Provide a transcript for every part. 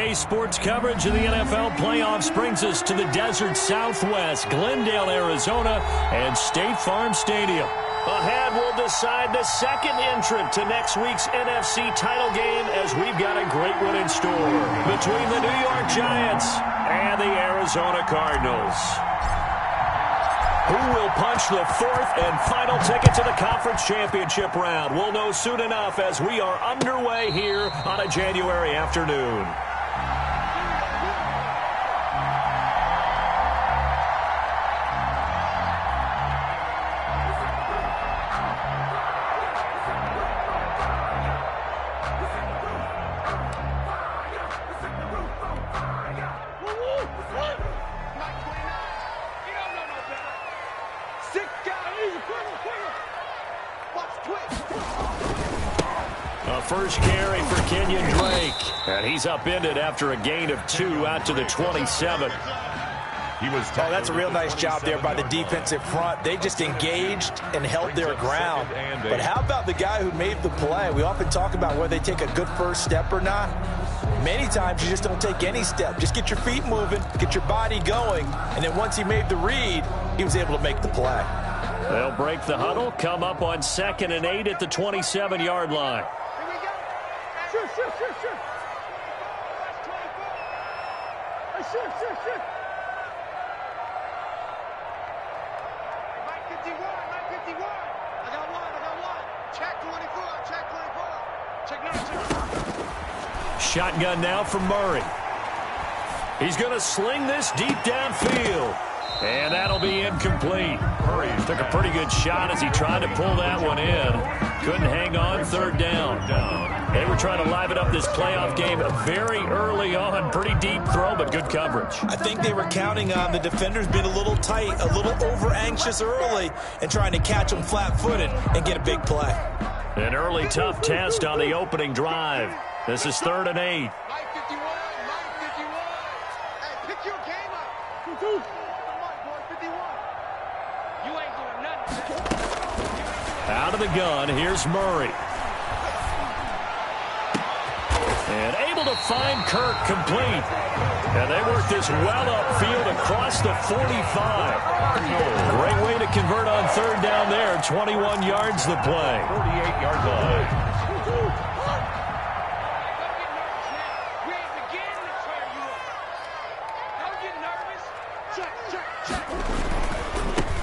Today's sports coverage of the NFL playoffs brings us to the desert Southwest, Glendale, Arizona, and State Farm Stadium. Ahead, we'll decide the second entrant to next week's NFC title game as we've got a great one in store between the New York Giants and the Arizona Cardinals. Who will punch the fourth and final ticket to the conference championship round? We'll know soon enough as we are underway here on a January afternoon. First carry for Kenyon Drake. And he's upended after a gain of 2 out to the 27. That's a real nice job there by the defensive front. They just engaged and held their ground. But how about the guy who made the play? We often talk about whether they take a good first step or not. Many times you just don't take any step. Just get your feet moving, get your body going, and then once he made the read, he was able to make the play. They'll break the huddle, come up on 2nd and 8 at the 27-yard line. Shotgun now from Murray. He's going to sling this deep downfield. And that'll be incomplete. Murray took a pretty good shot as he tried to pull that one in. Couldn't hang on, 3rd down. They were trying to liven up this playoff game very early on. Pretty deep throw, but good coverage. I think they were counting on the defenders being a little tight, a little over-anxious early, and trying to catch them flat-footed and get a big play. An early tough test on the opening drive. This is 3rd and 8. Out of the gun, here's Murray. And able to find Kirk complete. And they work this well upfield across the 45. Great way to convert on 3rd down there. 21 yards the play. 48-yard line.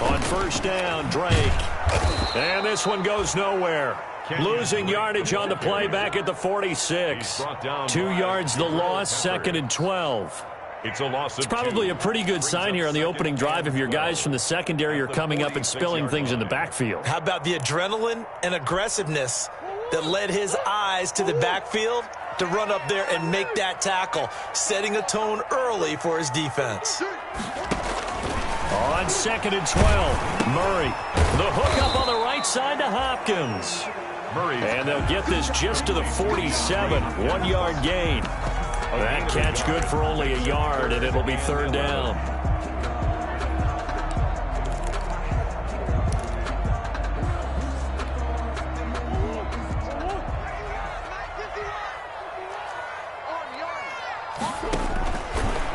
On 1st down, Drake. And this one goes nowhere. Losing yardage on the play back at the 46. 2 yards the loss, 2nd and 12. It's probably a pretty good sign here on the opening drive if your guys from the secondary are coming up and spilling things in the backfield. How about the adrenaline and aggressiveness that led his eyes to the backfield to run up there and make that tackle, setting a tone early for his defense. On 2nd and 12, Murray. The hook up on the right side to Hopkins. And they'll get this just to the 47, 1-yard gain. That catch good for only a yard, and it'll be 3rd down.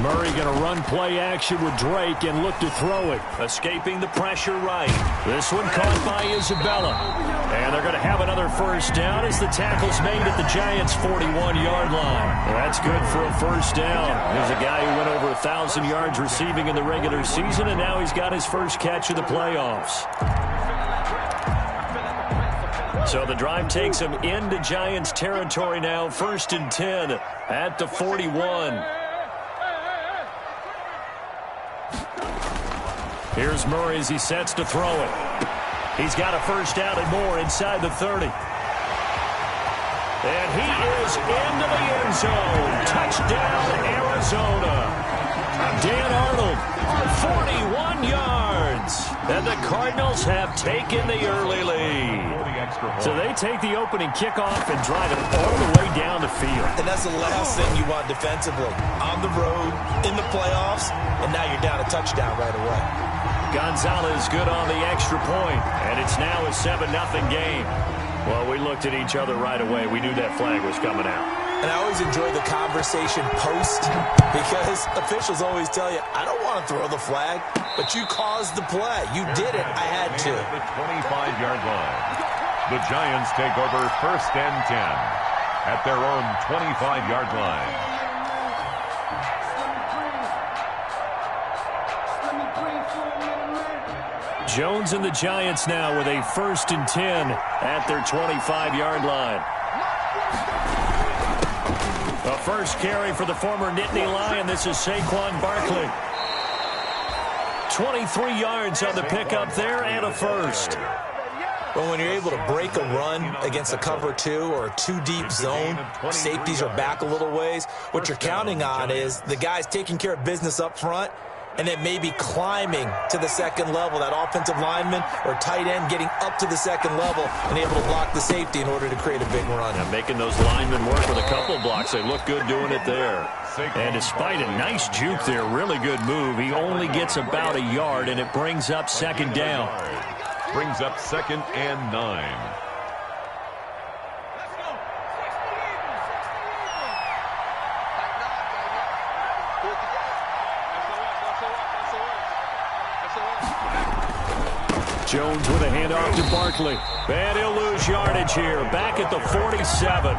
Murray going to run play action with Drake and look to throw it. Escaping the pressure right. This one caught by Isabella. And they're going to have another 1st down as the tackle's made at the Giants' 41-yard line. That's good for a 1st down. There's a guy who went over 1,000 yards receiving in the regular season, and now he's got his first catch of the playoffs. So the drive takes him into Giants territory now. 1st and 10 at the 41. Here's Murray as he sets to throw it. He's got a 1st down and more inside the 30. And he is into the end zone. Touchdown, Arizona. Dan Arnold, 41 yards. And the Cardinals have taken the early lead. So they take the opening kickoff and drive it all the way down the field. And that's the last thing you want defensively. On the road, in the playoffs, and now you're down a touchdown right away. Gonzalez good on the extra point, and it's now a 7-0 game. Well, we looked at each other right away. We knew that flag was coming out. And I always enjoy the conversation post because officials always tell you, I don't want to throw the flag, but you caused the play. You did it. I had to. The 25-yard line. The Giants take over 1st and 10 at their own 25-yard line. Jones and the Giants now with a 1st and 10 at their 25-yard line. The first carry for the former Nittany Lion. This is Saquon Barkley. 23 yards on the pickup there and a first. Well, when you're able to break a run against a cover 2 or a 2-deep zone, safeties are back a little ways. What you're counting on is the guys taking care of business up front and then maybe climbing to the second level, that offensive lineman or tight end getting up to the second level and able to block the safety in order to create a big run. And making those linemen work with a couple blocks. They look good doing it there. And despite a nice juke there, really good move, he only gets about a yard, and it brings up 2nd down. Brings up 2nd and 9. Jones with a handoff to Barkley. And he'll lose yardage here. Back at the 47.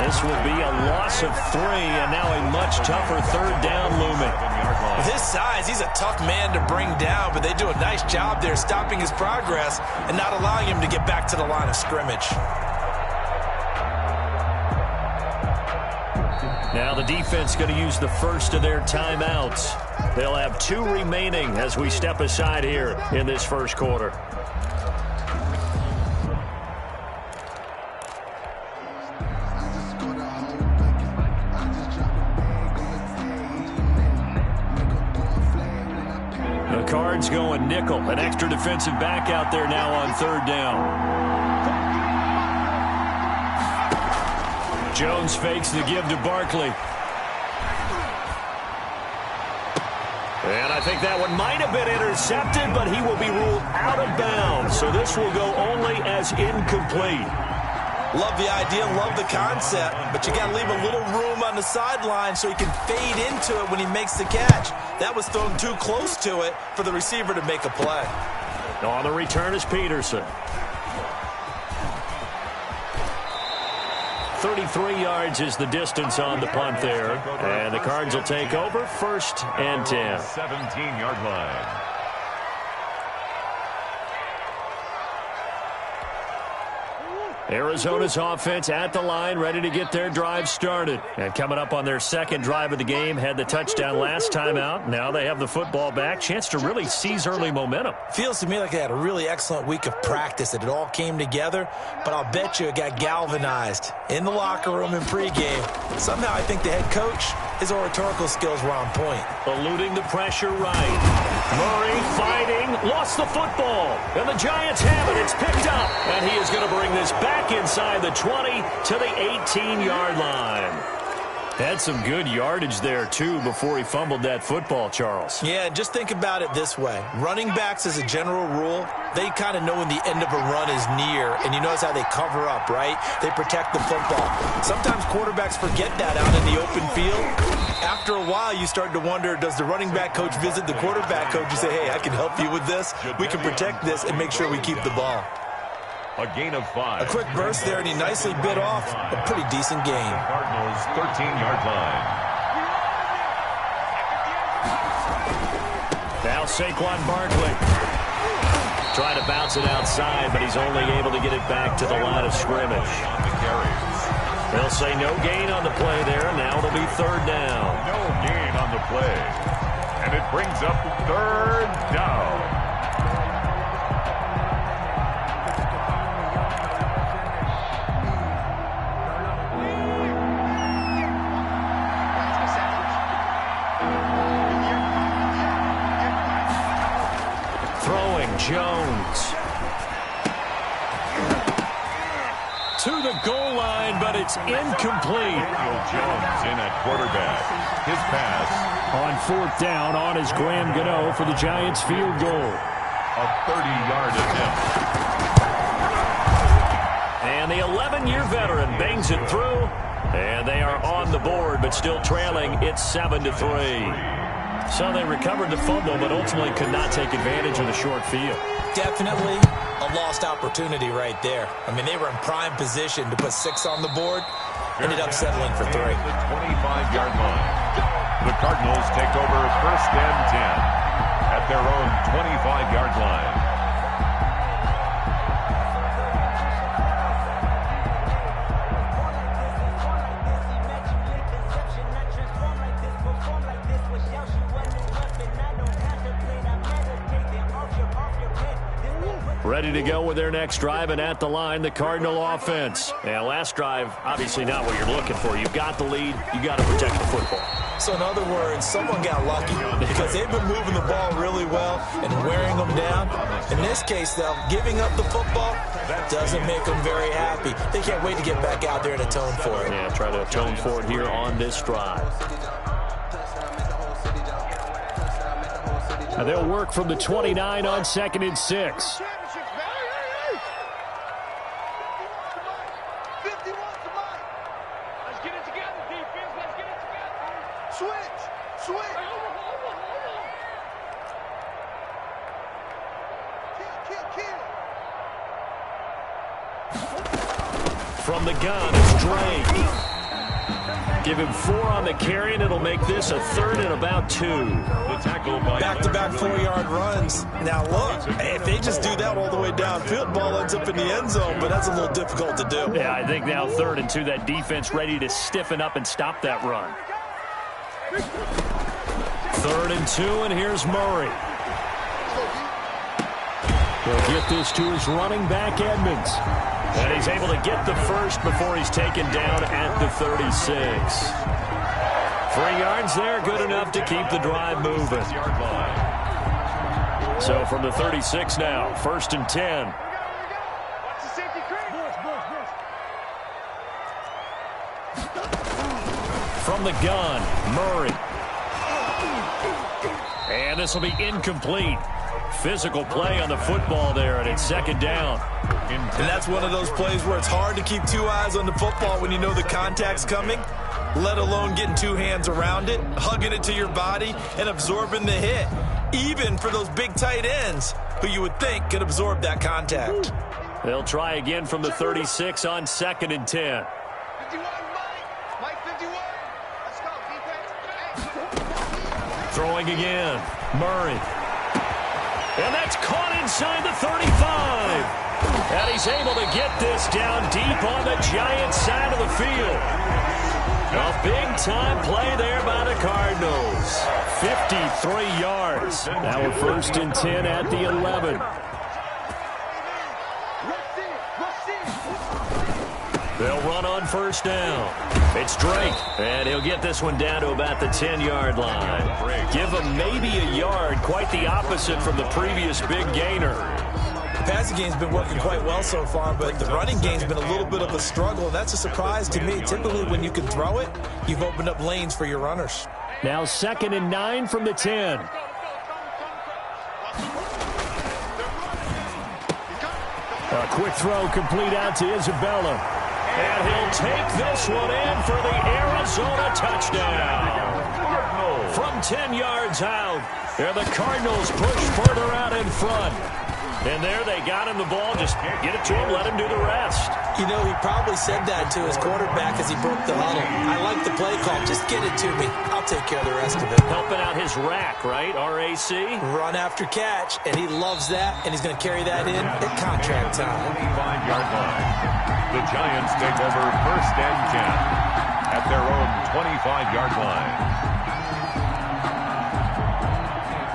This will be a loss of 3, and now a much tougher 3rd down looming. With his size, he's a tough man to bring down, but they do a nice job there stopping his progress and not allowing him to get back to the line of scrimmage. Now the defense going to use the first of their timeouts. They'll have 2 remaining as we step aside here in this first quarter. The Cards going nickel. An extra defensive back out there now on 3rd down. Jones fakes the give to Barkley. And I think that one might have been intercepted, but he will be ruled out of bounds. So this will go only as incomplete. Love the idea, love the concept, but you got to leave a little room on the sideline so he can fade into it when he makes the catch. That was thrown too close to it for the receiver to make a play. On the return is Peterson. 33 yards is the distance on the punt there. And the Cards will take over 1st and 10. 17-yard line. Arizona's offense at the line, ready to get their drive started. And coming up on their 2nd drive of the game, had the touchdown last time out. Now they have the football back. Chance to really seize early momentum. Feels to me like they had a really excellent week of practice, that it all came together. But I'll bet you it got galvanized in the locker room and pregame. Somehow I think the head coach, his oratorical skills were on point. Eluding the pressure right. Murray fighting, lost the football. And the Giants have it. It's picked up. And he is going to bring this back inside the 20 to the 18-yard line. Had some good yardage there, too, before he fumbled that football, Charles. Yeah, just think about it this way. Running backs, as a general rule, they kind of know when the end of a run is near, and you notice how they cover up, right? They protect the football. Sometimes quarterbacks forget that out in the open field. After a while, you start to wonder, does the running back coach visit the quarterback coach and say, hey, I can help you with this. We can protect this and make sure we keep the ball. A gain of 5. A quick burst there, and he nicely bit off a pretty decent gain. Cardinals 13-yard line. Now Saquon Barkley. Trying to bounce it outside, but he's only able to get it back to the line of scrimmage. They'll say no gain on the play there. Now it'll be 3rd down. No gain on the play. And it brings up 3rd down. Jones to the goal line, but it's incomplete. Jones in at quarterback. His pass on 4th down on his Graham Gano for the Giants field goal. A 30-yard attempt. And the 11-year veteran bangs it through And they are on the board, but still trailing. It's 7-3. So they recovered the fumble, but ultimately could not take advantage of the short field. Definitely a lost opportunity right there. I mean, they were in prime position to put 6 on the board. Ended up settling for 3. The 25-yard line. The Cardinals take over 1st and 10 at their own 25-yard line. Ready to go with their next drive, and at the line, the Cardinal offense. And last drive, obviously not what you're looking for. You've got the lead. You got to protect the football. So in other words, someone got lucky because they've been moving the ball really well and wearing them down. In this case, though, giving up the football doesn't make them very happy. They can't wait to get back out there and atone for it. Yeah, try to atone for it here on this drive. Now they'll work from the 29 on 2nd and 6. From the gun, it's Drake. Give him 4 on the carry, and it'll make this a 3rd and about 2. The tackle by back-to-back 4-yard runs. Now, look, if they just do that all the way downfield, ball ends up in the end zone, but that's a little difficult to do. Yeah, I think now 3rd and 2, that defense ready to stiffen up and stop that run. 3rd and 2, and here's Murray. He'll get this to his running back, Edmonds. And he's able to get the first before he's taken down at the 36. 3 yards there, good enough to keep the drive moving. So from the 36 now, 1st and 10. From the gun, Murray. And this will be incomplete. Physical play on the football there, and it's 2nd down. And that's one of those plays where it's hard to keep 2 eyes on the football when you know the contact's coming, let alone getting 2 hands around it, hugging it to your body, and absorbing the hit, even for those big tight ends who you would think could absorb that contact. They'll try again from the 36 on 2nd and 10. 51, Mike 51. Let's go, defense. Throwing again, Murray. And that's caught inside the 35. And he's able to get this down deep on the Giants side of the field. A big-time play there by the Cardinals. 53 yards. Now we're 1st and 10 at the 11. They'll run on 1st down. It's Drake, and he'll get this one down to about the 10-yard line. Give him maybe a yard, quite the opposite from the previous big gainer. The passing game's been working quite well so far, but the running game's been a little bit of a struggle, and that's a surprise to me. Typically, when you can throw it, you've opened up lanes for your runners. Now 2nd and 9 from the 10. A quick throw complete out to Isabella. And he'll take this one in for the Arizona touchdown. From 10 yards out, the Cardinals push further out in front. And there they got him the ball. Just get it to him, let him do the rest. You know, he probably said that to his quarterback as he broke the huddle. I like the play call. Just get it to me. I'll take care of the rest of it. Helping out his rack, right? R-A-C? Run after catch, and he loves that, and he's going to carry that in at contract time. 25-yard line. The Giants take over 1st and 10 at their own 25-yard line.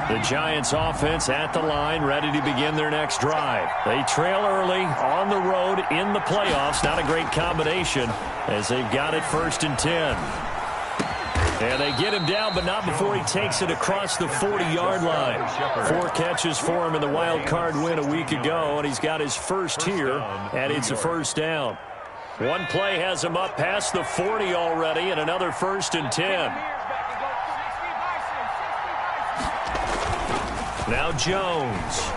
The Giants offense at the line, ready to begin their next drive. They trail early on the road in the playoffs. Not a great combination as they've got it 1st and 10. And they get him down, but not before he takes it across the 40-yard line. 4 catches for him in the wild card win a week ago, and he's got his first here, and it's a 1st down. One play has him up past the 40 already, and another 1st and 10. Now Jones.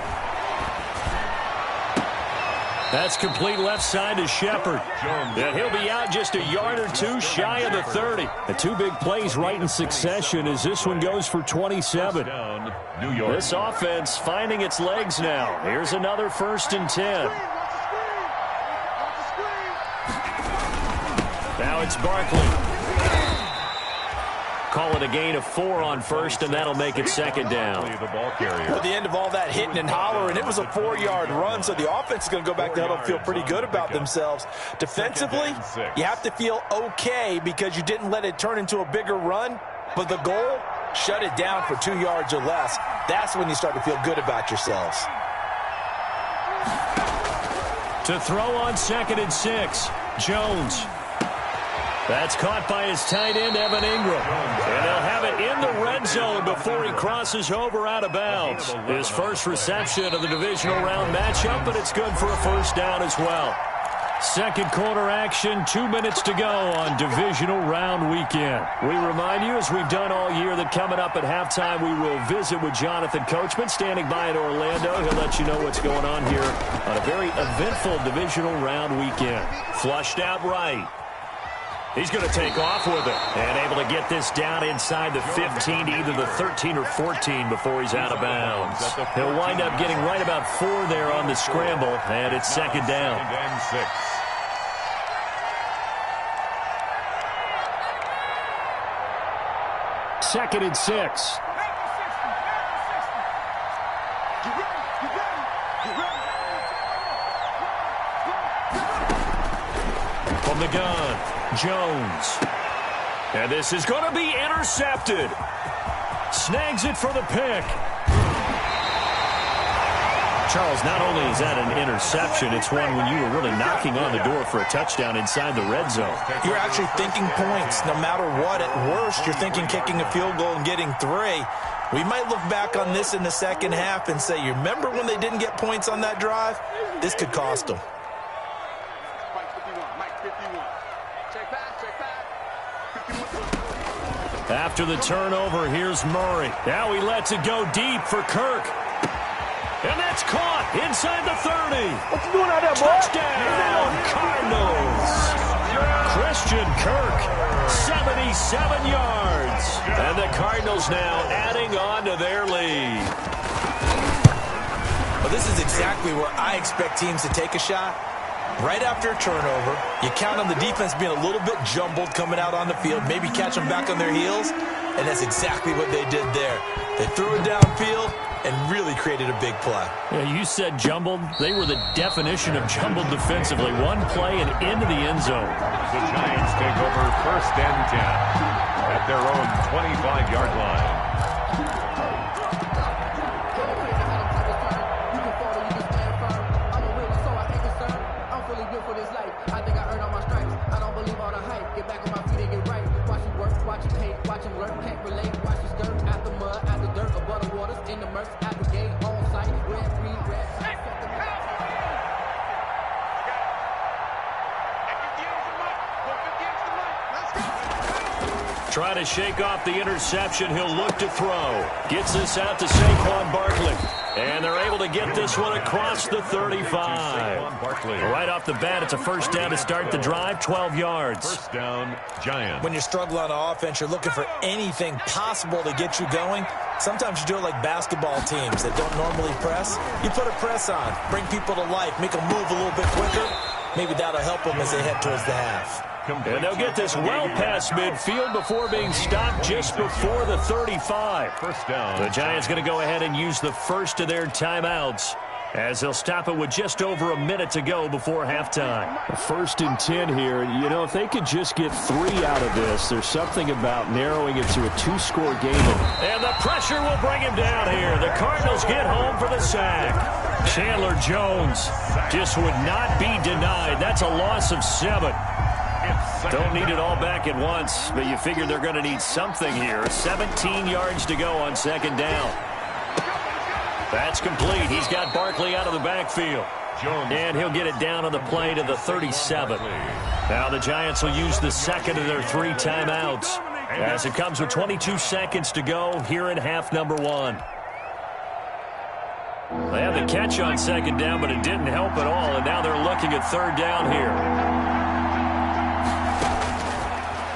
That's complete left side to Shepard. And he'll be out just a yard or two shy of the 30. The two big plays right in succession as this one goes for 27. This offense finding its legs now. Here's another 1st and 10. Now it's Barkley. Call it a gain of 4 on 1st, and that'll make it 2nd down. At the end of all that hitting and hollering, it was a 4-yard run, so the offense is going to go back to huddle and feel pretty good about themselves. Defensively, you have to feel okay because you didn't let it turn into a bigger run, but the goal, shut it down for 2 yards or less. That's when you start to feel good about yourselves. To throw on 2nd and 6, Jones. That's caught by his tight end, Evan Ingram. And they'll have it in the red zone before he crosses over out of bounds. His first reception of the divisional round matchup, but it's good for a 1st down as well. 2nd quarter action, 2 minutes to go on divisional round weekend. We remind you, as we've done all year, that coming up at halftime, we will visit with Jonathan Coachman, standing by in Orlando. He'll let you know what's going on here on a very eventful divisional round weekend. Flushed out right. He's going to take off with it and able to get this down inside the 15 to either the 13 or 14 before he's out of bounds. He'll wind up getting right about 4 there on the scramble, and it's 2nd down. 2nd and 6. From the gun, Jones. And this is going to be intercepted. Snags it for the pick. Charles, not only is that an interception, it's one when you were really knocking on the door for a touchdown inside the red zone. You're actually thinking points. No matter what, at worst, you're thinking kicking a field goal and getting 3. We might look back on this in the second half and say, you remember when they didn't get points on that drive? This could cost them. After the turnover, here's Murray. Now he lets it go deep for Kirk. And that's caught inside the 30. What you doing out there, boy? Touchdown, Cardinals. Christian Kirk, 77 yards. And the Cardinals now adding on to their lead. Well, this is exactly where I expect teams to take a shot. Right after a turnover, you count on the defense being a little bit jumbled coming out on the field, maybe catch them back on their heels, and that's exactly what they did there. They threw it downfield and really created a big play. Yeah, you said jumbled. They were the definition of jumbled defensively. One play and into the end zone. The Giants take over 1st and 10 at their own 25-yard line. Try to shake off the interception. He'll look to throw. Gets this out to Saquon Barkley. And they're able to get this one across the 35. Right off the bat, it's a 1st down to start the drive, 12 yards. 1st down, Giants. When you're struggling on offense, you're looking for anything possible to get you going. Sometimes you do it like basketball teams that don't normally press. You put a press on, bring people to life, make them move a little bit quicker. Maybe that'll help them as they head towards the half. And they'll get this well past midfield before being stopped just before the 35. 1st down. The Giants going to go ahead and use the first of their timeouts as they'll stop it with just over a minute to go before halftime. 1st and 10 here. You know, if they could just get 3 out of this, there's something about narrowing it to a 2-score game. And the pressure will bring him down here. The Cardinals get home for the sack. Chandler Jones just would not be denied. That's a loss of 7. Don't need it all back at once, but you figure they're going to need something here. 17 yards to go on 2nd down. That's complete. He's got Barkley out of the backfield. And he'll get it down on the play to the 37. Now the Giants will use the 2nd of their 3 timeouts as it comes with 22 seconds to go here in half number 1. They had the catch on second down, but it didn't help at all, and now they're looking at third down here.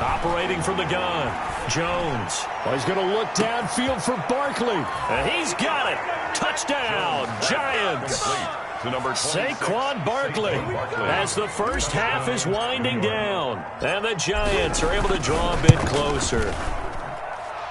Operating from the gun, Jones. Well, he's going to look downfield for Barkley. And he's got it. Touchdown, Giants. Saquon Barkley as the first half is winding down. And the Giants are able to draw a bit closer.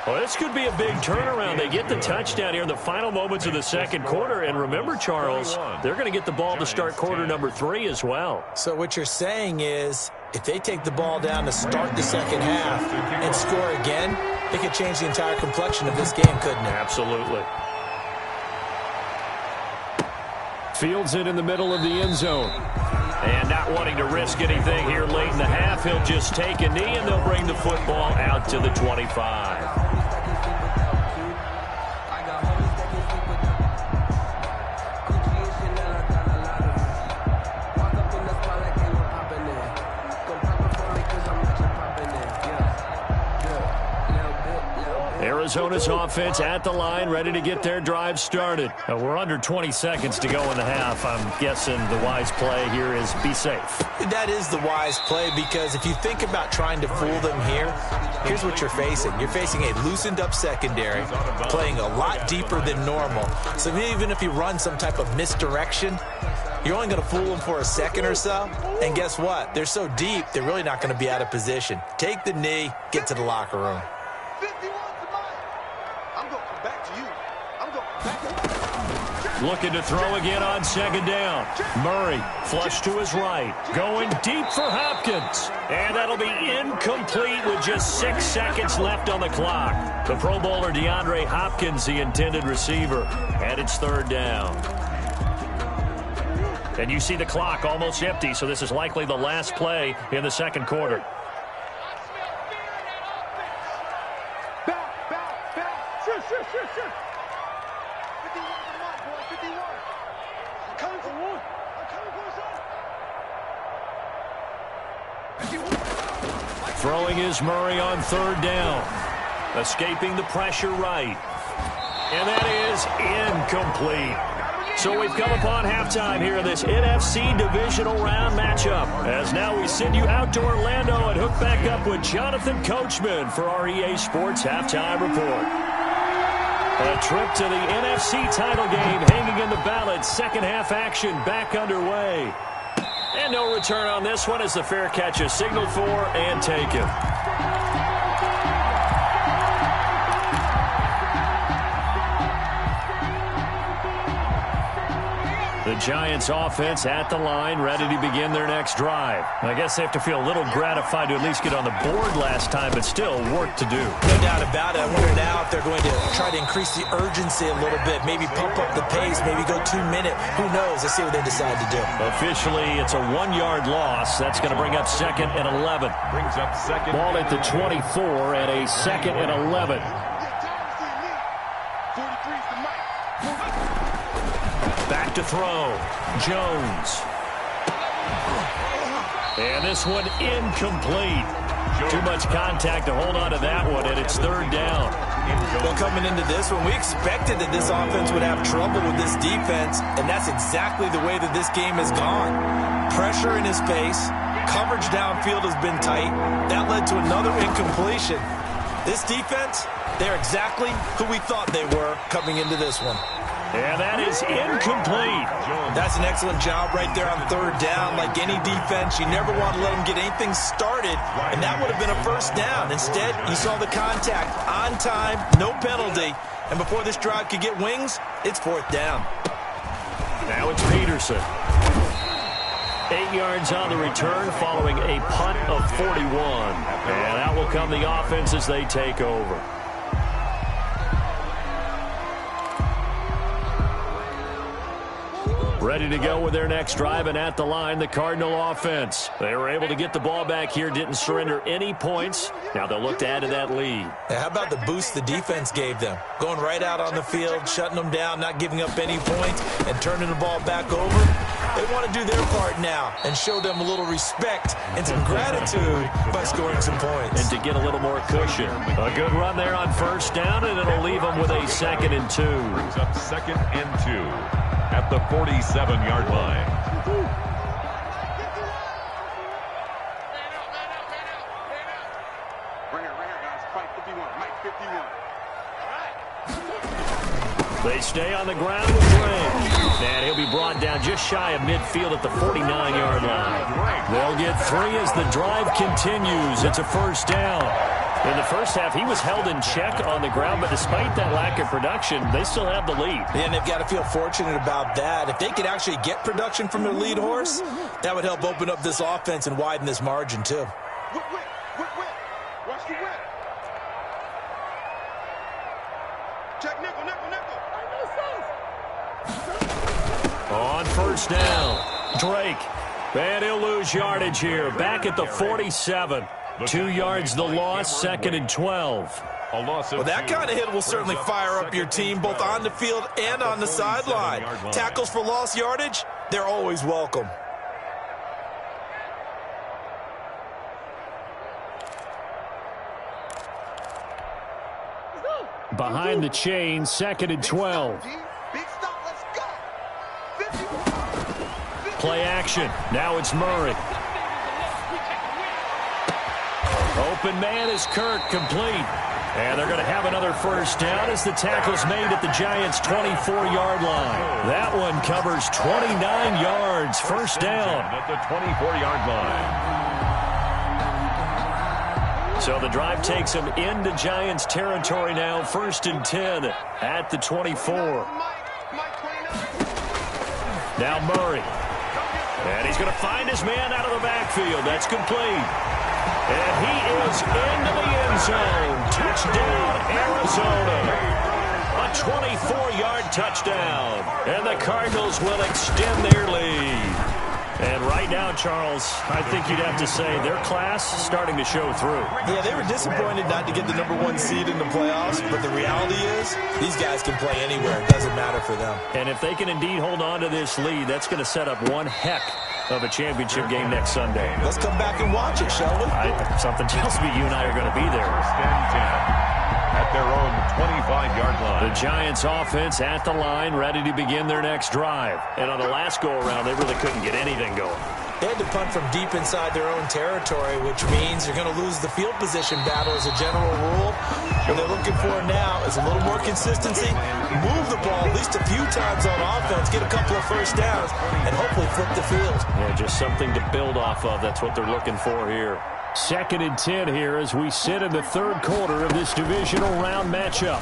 Well, this could be a big turnaround. They get the touchdown here in the final moments of the second quarter. And remember, Charles, they're going to get the ball to start quarter number 3 as well. So what you're saying is if they take the ball down to start the second half and score again, it could change the entire complexion of this game, couldn't it? Absolutely. Fields it in the middle of the end zone. And not wanting to risk anything here late in the half, he'll just take a knee, and they'll bring the football out to the 25. Arizona's offense at the line, ready to get their drive started. We're under 20 seconds to go in the half. I'm guessing the wise play here is be safe. That is the wise play, because if you think about trying to fool them here, here's what you're facing. You're facing a loosened up secondary, playing a lot deeper than normal. So even if you run some type of misdirection, you're only going to fool them for a second or so. And guess what? They're so deep, they're really not going to be out of position. Take the knee, get to the locker room. Looking to throw again on second down. Murray flush to his right. Going deep for Hopkins. And that'll be incomplete with just 6 seconds left on the clock. The Pro Bowler DeAndre Hopkins, the intended receiver. And it's third down. And you see the clock almost empty, so this is likely the last play in the second quarter. Throwing is Murray on third down. Escaping the pressure right. And that is incomplete. So we've come upon halftime here in this NFC Divisional Round matchup. As now we send you out to Orlando and hook back up with Jonathan Coachman for our EA Sports Halftime Report. A trip to the NFC title game hanging in the balance. Second half action back underway. And no return on this one as the fair catch is signaled for and taken. The Giants offense at the line, ready to begin their next drive. I guess they have to feel a little gratified to at least get on the board last time, but still work to do. No doubt about it. I wonder now if they're going to try to increase the urgency a little bit, maybe pump up the pace, maybe go 2 minute. Who knows? Let's see what they decide to do. Officially, it's a 1-yard loss. That's going to bring up second and 11. Brings up second. Ball at the 24 and a second and 11. Back to throw. Jones. And this one incomplete. Too much contact to hold on to that one, and it's third down. Well, coming into this one, we expected that this offense would have trouble with this defense, and that's exactly the way that this game has gone. Pressure in his face. Coverage downfield has been tight. That led to another incompletion. This defense, they're exactly who we thought they were coming into this one. And that is incomplete. That's an excellent job right there on third down. Like any defense, you never want to let them get anything started, and that would have been a first down. Instead, you saw the contact on time, no penalty, and before this drive could get wings, it's fourth down. Now it's Peterson. 8 yards on the return following a punt of 41. And out will come the offense as they take over. Ready to go with their next drive, and at the line, the Cardinal offense. They were able to get the ball back here, didn't surrender any points. Now they'll look to add to that lead. Yeah, how about the boost the defense gave them? Going right out on the field, shutting them down, not giving up any points, and turning the ball back over. They want to do their part now and show them a little respect and some gratitude by scoring some points. And to get a little more cushion. A good run there on first down, and it'll leave them with a 2nd and 2. Brings up 2nd and 2 at the 47-yard line. They stay on the ground with Drake. And he'll be brought down just shy of midfield at the 49-yard line. They'll get 3 as the drive continues. It's a first down. In the first half, he was held in check on the ground, but despite that lack of production, they still have the lead. And they've got to feel fortunate about that. If they could actually get production from their lead horse, that would help open up this offense and widen this margin, too. Watch the whip. Check nickel. On first down, Drake. And he'll lose yardage here. Back at the 47. 2 yards the loss, 2nd and 12. Well, that kind of hit will certainly fire up your team, both on the field and on the sideline. Tackles for lost yardage, they're always welcome. Behind the chain, 2nd and 12. Big stop, let's go. 50. Play action. Now it's Murray. Open man is Kirk, complete. And they're going to have another first down as the tackle's made at the Giants' 24-yard line. That one covers 29 yards. First down. At the 24-yard line. So the drive takes them into Giants territory now. 1st and 10 at the 24. Now Murray. And he's going to find his man out of the backfield. That's complete. And he is into the end zone. Touchdown, Arizona. A 24-yard touchdown. And the Cardinals will extend their lead. And right now, Charles, I think you'd have to say their class starting to show through. Yeah, they were disappointed not to get the #1 seed in the playoffs, but the reality is these guys can play anywhere. It doesn't matter for them. And if they can indeed hold on to this lead, that's going to set up one heck of a championship game next Sunday. Let's come back and watch it, shall we? Something tells me you and I are going to be there. 1st and 10 at their own 25-yard line. The Giants offense at the line, ready to begin their next drive. And on the last go-around, they really couldn't get anything going. They had to punt from deep inside their own territory, which means you're going to lose the field position battle as a general rule. What they're looking for now is a little more consistency, move the ball at least a few times on offense, get a couple of first downs, and hopefully flip the field. Yeah, just something to build off of. That's what they're looking for here. 2nd and 10 here as we sit in the 3rd quarter of this divisional round matchup.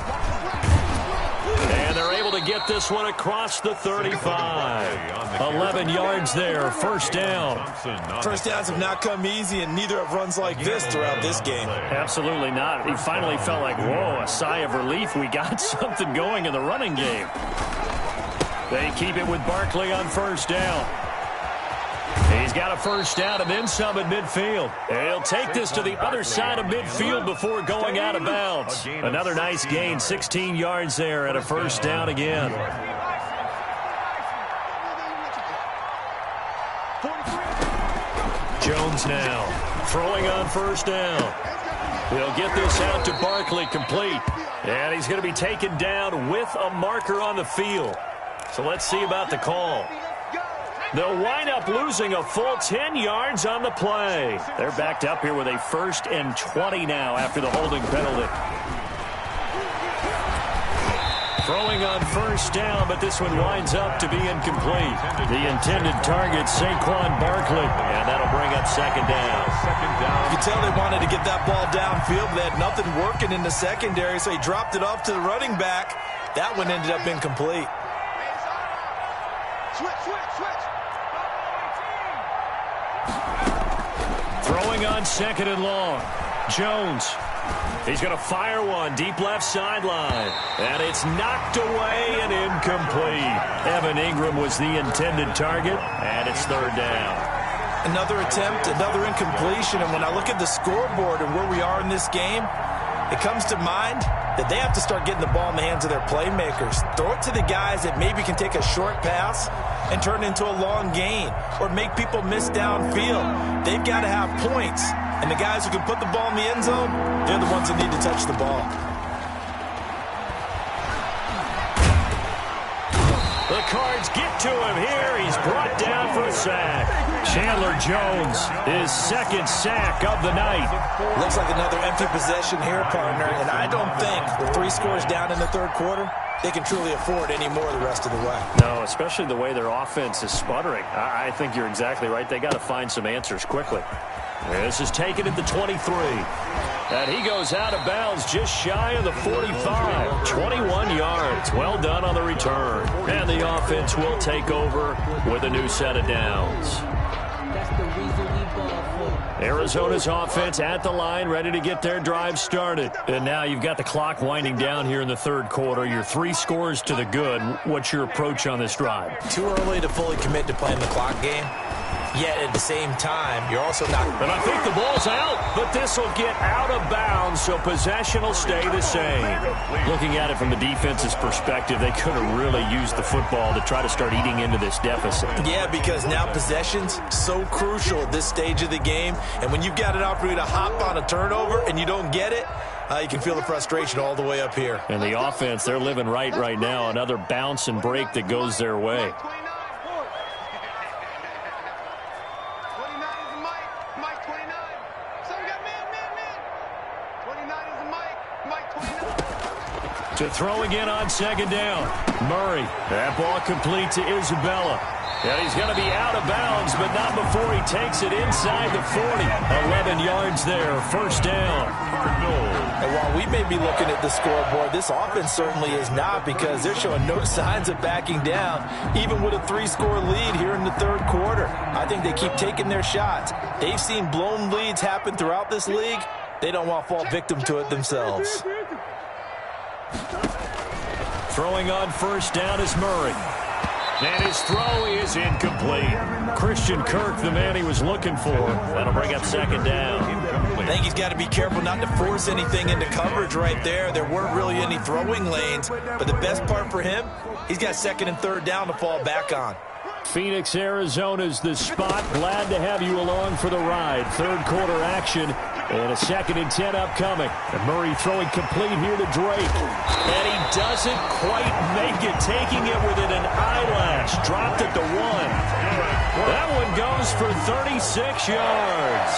And they're able to get this one across the 35. 11 yards there, first down. First downs have not come easy, and neither have runs like this throughout this game. Absolutely not. He finally felt like, whoa, a sigh of relief. We got something going in the running game. They keep it with Barkley on first down. He's got a first down and then some at midfield. He'll take this to the other side of midfield before going out of bounds. Another nice gain, 16 yards there and a first down again. Jones now throwing on first down. He'll get this out to Barkley, complete. And he's going to be taken down with a marker on the field. So let's see about the call. They'll wind up losing a full 10 yards on the play. They're backed up here with a 1st and 20 now after the holding penalty. Throwing on first down, but this one winds up to be incomplete. The intended target, Saquon Barkley, and that'll bring up 2nd down. You can tell they wanted to get that ball downfield, but they had nothing working in the secondary, so he dropped it off to the running back. That one ended up incomplete. Switch. Throwing on 2nd and long. Jones He's going to fire one deep left sideline. And it's knocked away and incomplete. Evan Ingram was the intended target, and it's third down. Another attempt, another incompletion. And when I look at the scoreboard and where we are in this game, it comes to mind that they have to start getting the ball in the hands of their playmakers. Throw it to the guys that maybe can take a short pass and turn it into a long gain or make people miss downfield. They've got to have points. And the guys who can put the ball in the end zone, they're the ones that need to touch the ball. The Cards get to him here. He's brought down for a sack. Chandler Jones, his second sack of the night. Looks like another empty possession here, partner. And I don't think with 3 scores down in the third quarter, they can truly afford any more the rest of the way. No, especially the way their offense is sputtering. I think you're exactly right. They got to find some answers quickly. This is taken at the 23. And he goes out of bounds just shy of the 45. 21 yards. Well done on the return. And the offense will take over with a new set of downs. Arizona's offense at the line, ready to get their drive started. And now you've got the clock winding down here in the third quarter. You're 3 scores to the good. What's your approach on this drive? Too early to fully commit to playing the clock game. Yet at the same time, you're also not. And I think the ball's out, but this will get out of bounds, so possession will stay the same. Looking at it from the defense's perspective, they could have really used the football to try to start eating into this deficit. Yeah, because now possession's so crucial at this stage of the game. And when you've got an opportunity to hop on a turnover and you don't get it, you can feel the frustration all the way up here. And the offense, they're living right now. Another bounce and break that goes their way. To throw again on second down. Murray. That ball complete to Isabella. And he's going to be out of bounds, but not before he takes it inside the 40. 11 yards there. First down. And while we may be looking at the scoreboard, this offense certainly is not, because they're showing no signs of backing down, even with a 3-score lead here in the third quarter. I think they keep taking their shots. They've seen blown leads happen throughout this league. They don't want to fall victim to it themselves. Throwing on first down is Murray. And his throw is incomplete. Christian Kirk, the man he was looking for. That'll bring up second down. I think he's got to be careful not to force anything into coverage right there. There weren't really any throwing lanes. But the best part for him, he's got second and third down to fall back on. Phoenix, Arizona's the spot. Glad to have you along for the ride. Third quarter action. And a 2nd and 10 upcoming. And Murray throwing complete here to Drake. And he doesn't quite make it. Taking it within an eyelash. Dropped at the 1. That one goes for 36 yards.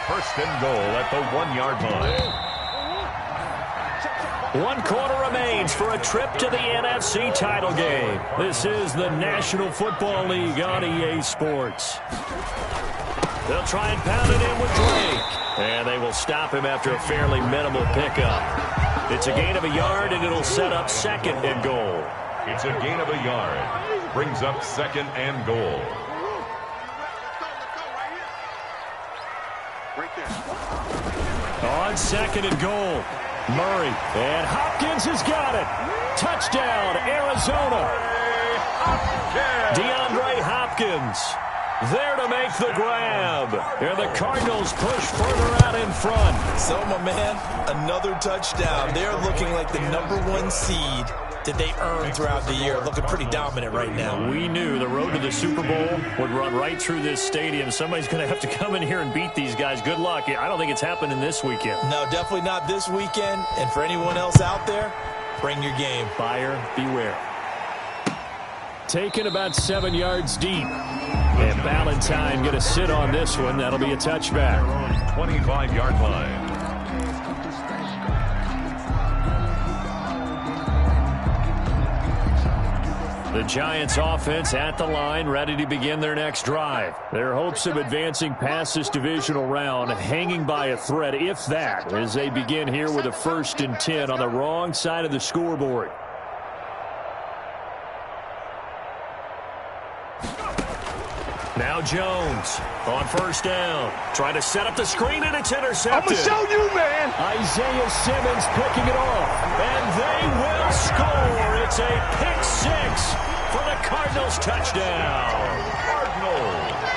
First and goal at the 1-yard line. 1 quarter remains for a trip to the NFC title game. This is the National Football League on EA Sports. They'll try and pound it in with Drake. And they will stop him after a fairly minimal pickup. It's a gain of a yard, and it'll set up 2nd and goal. It's a gain of a yard. Brings up 2nd and goal. On 2nd and goal, Murray. And Hopkins has got it. Touchdown, Arizona. DeAndre Hopkins there to make the grab. And the Cardinals push further out in front. So, my man, another touchdown. They're looking like the #1 seed that they earned throughout the year. Looking pretty dominant right now. We knew the road to the Super Bowl would run right through this stadium. Somebody's going to have to come in here and beat these guys. Good luck. I don't think it's happening this weekend. No, definitely not this weekend. And for anyone else out there, bring your game. Buyer beware. Taken about 7 yards deep. And Ballantyne going to sit on this one. That'll be a touchback. 25-yard line. The Giants offense at the line, ready to begin their next drive. Their hopes of advancing past this divisional round hanging by a thread, if that, as they begin here with a 1st and 10 on the wrong side of the scoreboard. Now Jones on first down. Trying to set up the screen, and it's intercepted. I'm going to show you, man. Isaiah Simmons picking it off. And they will score. It's a pick six for the Cardinals touchdown. Cardinals.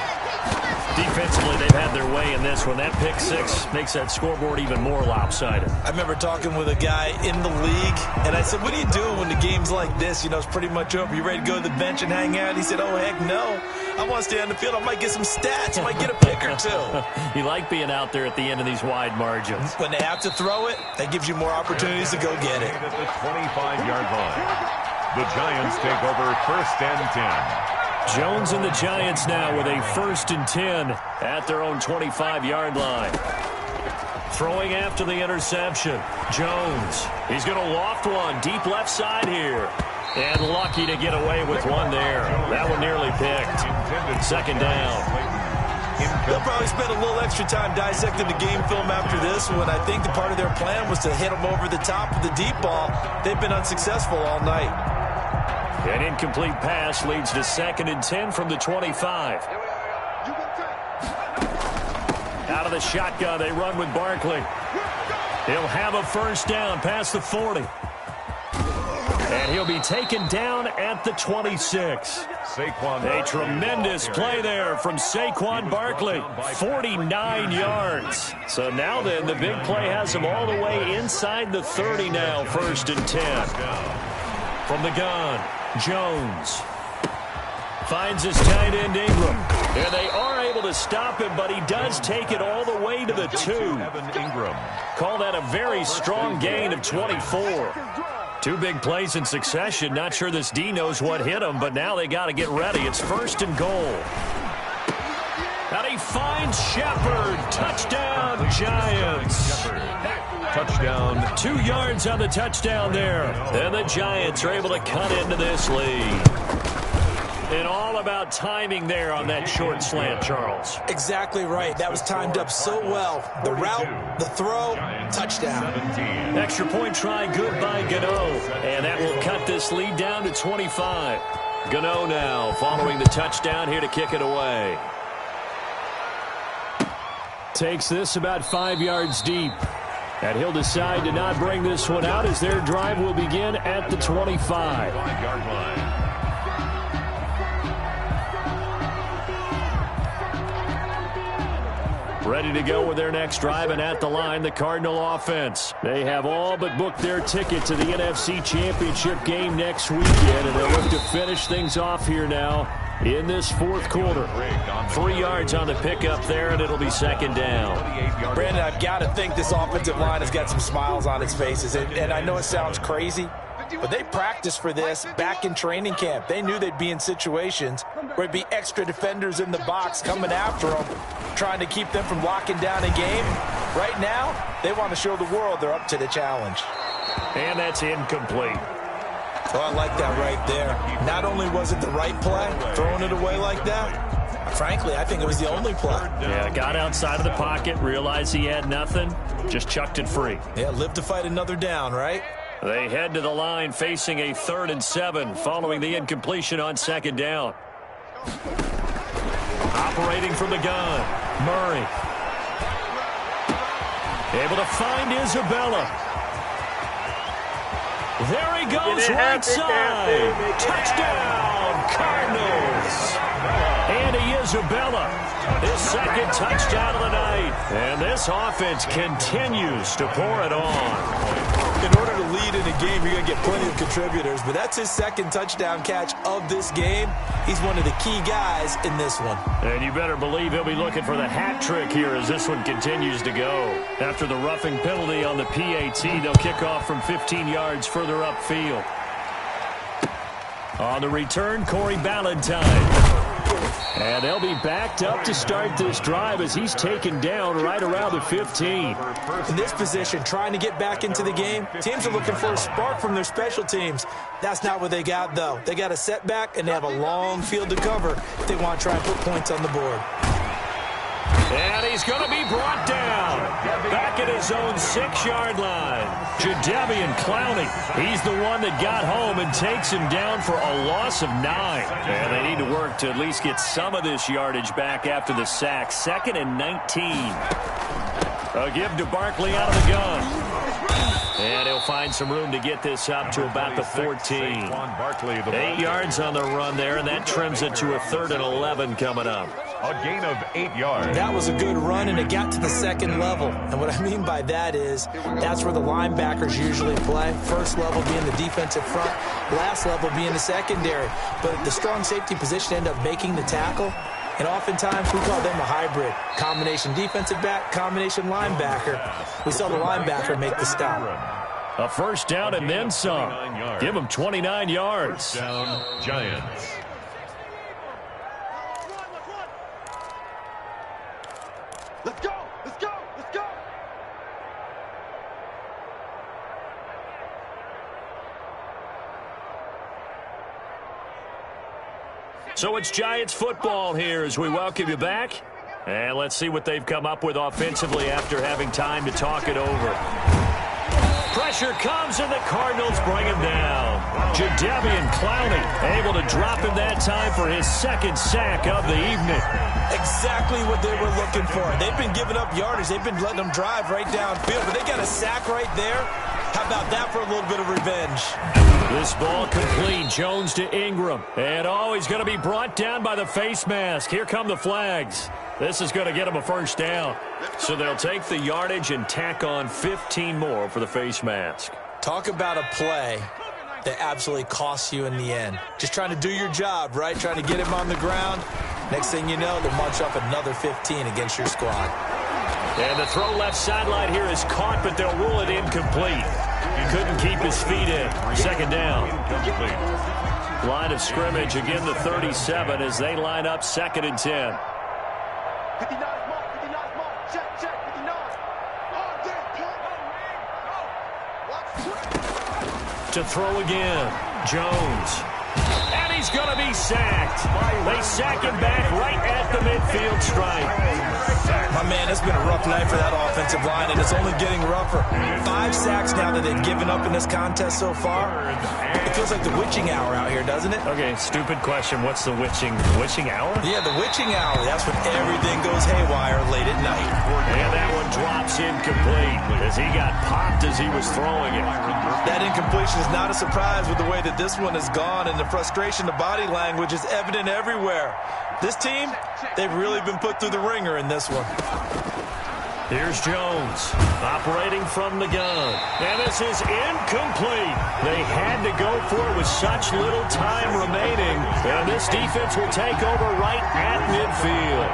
Defensively, they've had their way in this one. That pick six makes that scoreboard even more lopsided. I remember talking with a guy in the league, and I said, what do you do when the game's like this? You know, it's pretty much over. You ready to go to the bench and hang out? He said, oh, heck no. I want to stay on the field. I might get some stats. I might get a pick or two. You like being out there at the end of these wide margins. When they have to throw it, that gives you more opportunities to go get it. At the 25-yard line. The Giants take over first and 10. Jones and the Giants now with a first and 10 at their own 25-yard line. Throwing after the interception. Jones. He's going to loft one deep left side here. And lucky to get away with one there. That one nearly picked. Second down. They'll probably spend a little extra time dissecting the game film after this one. I think the part of their plan was to hit them over the top of the deep ball. They've been unsuccessful all night. An incomplete pass leads to second and 10 from the 25. Out of the shotgun, they run with Barkley. He'll have a first down past the 40. And he'll be taken down at the 26. A tremendous play there from Saquon Barkley. 49 yards. So now then, the big play has him all the way inside the 30 now, first and 10. From the gun, Jones finds his tight end Ingram. And they are able to stop him, but he does take it all the way to the 2. Call that a very strong gain of 24. Two big plays in succession. Not sure this D knows what hit him, but now they got to get ready. It's first and goal. And he finds Shepard. Touchdown, Giants. Touchdown. 2 yards on the touchdown there. And the Giants are able to cut into this lead. And all about timing there on that short slant, Charles. Exactly right. That was timed up so well. The route, the throw, touchdown. Extra point try good by Gano. And that will cut this lead down to 25. Gano now following the touchdown here to kick it away. Takes this about 5 yards deep. And he'll decide to not bring this one out as their drive will begin at the 25. 5-yard line. Ready to go with their next drive, and at the line, the Cardinal offense. They have all but booked their ticket to the NFC Championship game next weekend, and they look to finish things off here now in this fourth quarter. 3 yards on the pickup there, and it'll be second down. Brandon, I've got to think this offensive line has got some smiles on its faces, and I know it sounds crazy, but they practiced for this back in training camp. They knew they'd be in situations where it'd be extra defenders in the box coming after them, trying to keep them from locking down a game. Right now, they want to show the world they're up to the challenge. And that's incomplete. Oh, I like that right there. Not only was it the right play, throwing it away like that, frankly, I think it was the only play. Yeah, got outside of the pocket, realized he had nothing, just chucked it free. Yeah, live to fight another down, right? They head to the line facing a 3rd and 7 following the incompletion on second down. Operating from the gun, Murray. Able to find Isabella. There he goes, right side. Touchdown, Cardinals. Andy Isabella, his second touchdown of the night. And this offense continues to pour it on. In order to lead in a game, you're going to get plenty of contributors, but that's his second touchdown catch of this game. He's one of the key guys in this one. And you better believe he'll be looking for the hat trick here as this one continues to go. After the roughing penalty on the PAT, they'll kick off from 15 yards further upfield. On the return, Corey Ballantyne. And they'll be backed up to start this drive as he's taken down right around the 15. In this position, trying to get back into the game, teams are looking for a spark from their special teams. That's not what they got, though. They got a setback, and they have a long field to cover if they want to try and put points on the board. And he's going to be brought down. Back at his own 6-yard line. Jadeveon Clowney, he's the one that got home and takes him down for a loss of 9. And they need to work to at least get some of this yardage back after the sack. 2nd and 19. A give to Barkley out of the gun. And he'll find some room to get this up to about the 14. 8 yards on the run there, and that trims it to a 3rd and 11 coming up. A gain of 8 yards. That was a good run, and it got to the 2nd level. And what I mean by that is that's where the linebackers usually play. First level being the defensive front, last level being the secondary. But the strong safety position ended up making the tackle. And oftentimes we call them a hybrid. Combination defensive back, combination linebacker. We saw the linebacker make the stop. A first down and then some. Give them 29 yards. First down, Giants. Let's go! Let's go! Let's go! So it's Giants football here as we welcome you back. And let's see what they've come up with offensively after having time to talk it over. Pressure comes, and the Cardinals bring him down. Jadeveon Clowney able to drop him that time for his 2nd sack of the evening. Exactly what they were looking for. They've been giving up yardage. They've been letting them drive right downfield, but they got a sack right there. How about that for a little bit of revenge? This ball complete. Jones to Ingram. And he's going to be brought down by the face mask. Here come the flags. This is going to get them a first down. So they'll take the yardage and tack on 15 more for the face mask. Talk about a play that absolutely costs you in the end. Just trying to do your job, right? Trying to get him on the ground. Next thing you know, they'll march up another 15 against your squad. And the throw left sideline here is caught, but they'll rule it incomplete. He couldn't keep his feet in. 2nd down. Line of scrimmage, again the 37 as they line up 2nd and 10. 59 mark, 59 mark. Check, 59. To throw again. Jones. And he's going to be sacked. They sack him back right at the midfield stripe. My man, it's been a rough night for that offensive line, and it's only getting rougher. 5 sacks now that they've given up in this contest so far. It feels like the witching hour out here, doesn't it? Okay, stupid question. What's the witching hour? Yeah, the witching hour. That's when everything goes haywire late at night. And that one drops incomplete as he got popped as he was throwing it. That incompletion is not a surprise with the way that this one has gone, and the frustration, the body language is evident everywhere. This team, they've really been put through the ringer in this one. Here's Jones operating from the gun. And this is incomplete. They had to go for it with such little time remaining. And this defense will take over right at midfield.